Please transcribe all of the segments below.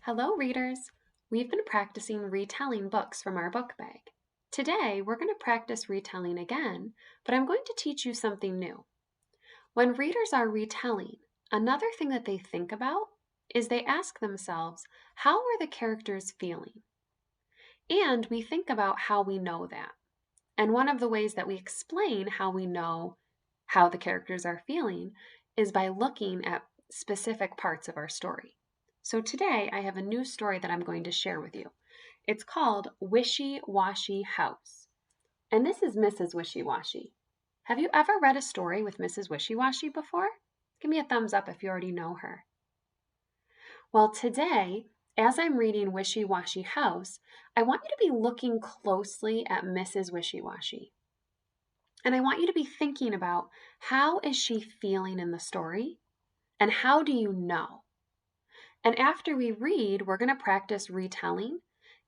Hello, readers! We've been practicing retelling books from our book bag. Today, we're going to practice retelling again, but I'm going to teach you something new. When readers are retelling, another thing that they think about is they ask themselves, how are the characters feeling? And we think about how we know that. And one of the ways that we explain how we know how the characters are feeling is by looking at specific parts of our story. So today I have a new story that I'm going to share with you. It's called Wishy-Washy House. And this is Mrs. Wishy-Washy. Have you ever read a story with Mrs. Wishy-Washy before? Give me a thumbs up if you already know her. Well, today, as I'm reading Wishy-Washy House, I want you to be looking closely at Mrs. Wishy-Washy. And I want you to be thinking about, how is she feeling in the story? And how do you know? And after we read, we're going to practice retelling.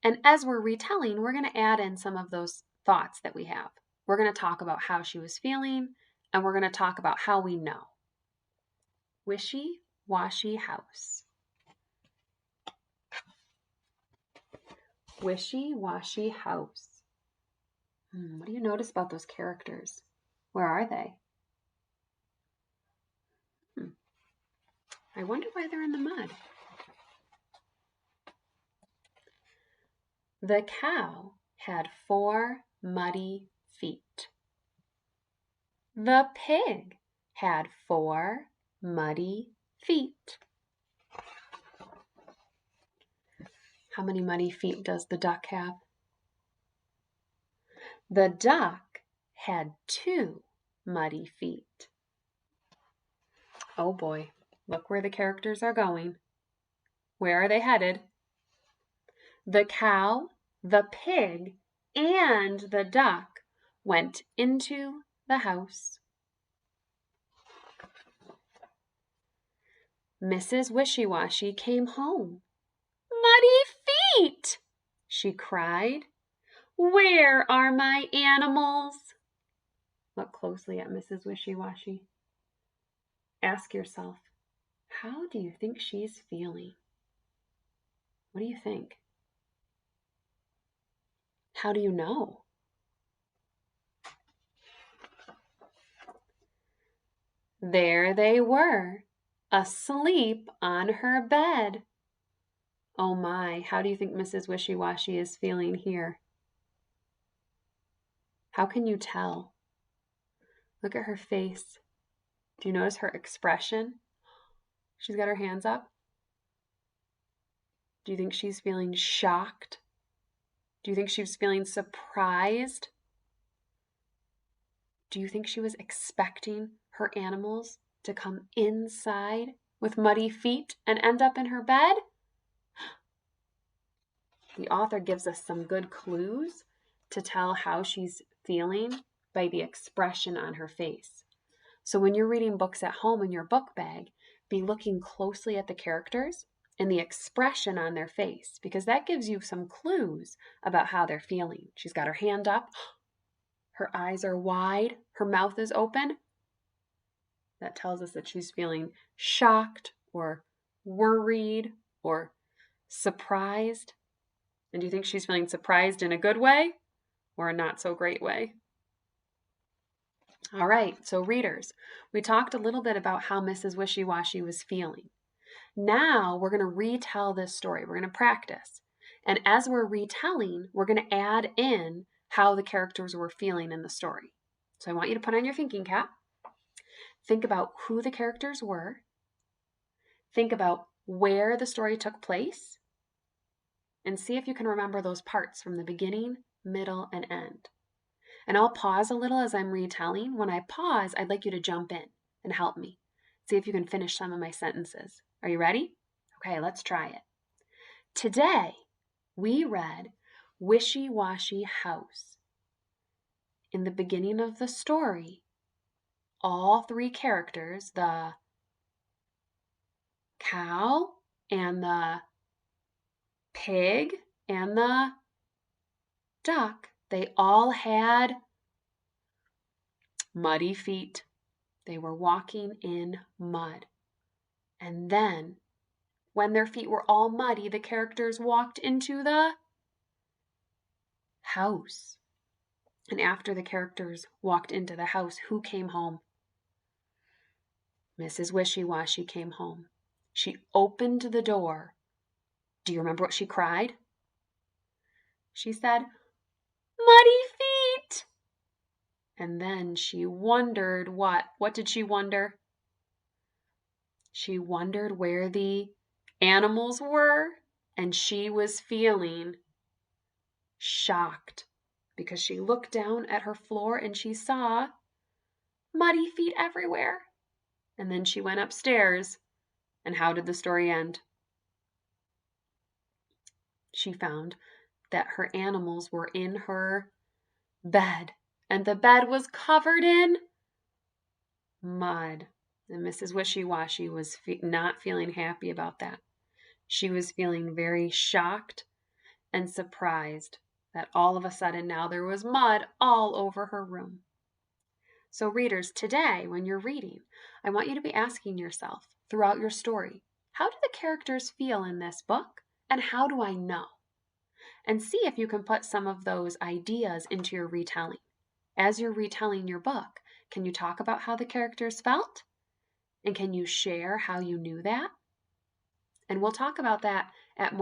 And as we're retelling, we're going to add in some of those thoughts that we have. We're going to talk about how she was feeling, and we're going to talk about how we know. Wishy-Washy House. Wishy-Washy House. What do you notice about those characters? Where are they? I wonder why they're in the mud. The cow had 4 muddy feet. The pig had 4 muddy feet. How many muddy feet does the duck have? The duck had 2 muddy feet. Oh boy, look where the characters are going. Where are they headed? The cow, the pig, and the duck went into the house. Mrs. Wishy-Washy came home. Muddy feet, she cried. Where are my animals? Look closely at Mrs. Wishy-Washy. Ask yourself, how do you think she's feeling? What do you think? How do you know? There they were, asleep on her bed. Oh my, how do you think Mrs. Wishy-Washy is feeling here? How can you tell? Look at her face. Do you notice her expression? She's got her hands up. Do you think she's feeling shocked? Do you think she was feeling surprised? Do you think she was expecting her animals to come inside with muddy feet and end up in her bed? The author gives us some good clues to tell how she's feeling by the expression on her face. So when you're reading books at home in your book bag, be looking closely at the characters and the expression on their face, because that gives you some clues about how they're feeling. She's got her hand up. Her eyes are wide. Her mouth is open. That tells us that she's feeling shocked or worried or surprised. And do you think she's feeling surprised in a good way or a not so great way? All right, so readers, we talked a little bit about how Mrs. Wishy-Washy was feeling. Now we're going to retell this story. We're going to practice. And as we're retelling, we're going to add in how the characters were feeling in the story. So I want you to put on your thinking cap. Think about who the characters were. Think about where the story took place. And see if you can remember those parts from the beginning, middle, and end. And I'll pause a little as I'm retelling. When I pause, I'd like you to jump in and help me. See if you can finish some of my sentences. Are you ready? Okay, let's try it. Today, we read Wishy-Washy House. In the beginning of the story, all 3 characters, the cow and the pig and the duck, they all had muddy feet. They were walking in mud. And then When their feet were all muddy, the characters walked into the house. And after the characters walked into the house, who came home? Mrs. Wishy-Washy came home. She opened the door. Do you remember what she cried? She said, "Muddy feet!" And then she wondered what? What did she wonder? She wondered where the animals were, and she was feeling shocked because she looked down at her floor and she saw muddy feet everywhere. And then she went upstairs, and how did the story end? She found that her animals were in her bed, and the bed was covered in mud. And Mrs. Wishy-Washy was not feeling happy about that. She was feeling very shocked and surprised that all of a sudden now there was mud all over her room. So readers, today when you're reading, I want you to be asking yourself throughout your story, how do the characters feel in this book, and how do I know? And see if you can put some of those ideas into your retelling. As you're retelling your book, can you talk about how the characters felt? And can you share how you knew that? And we'll talk about that at more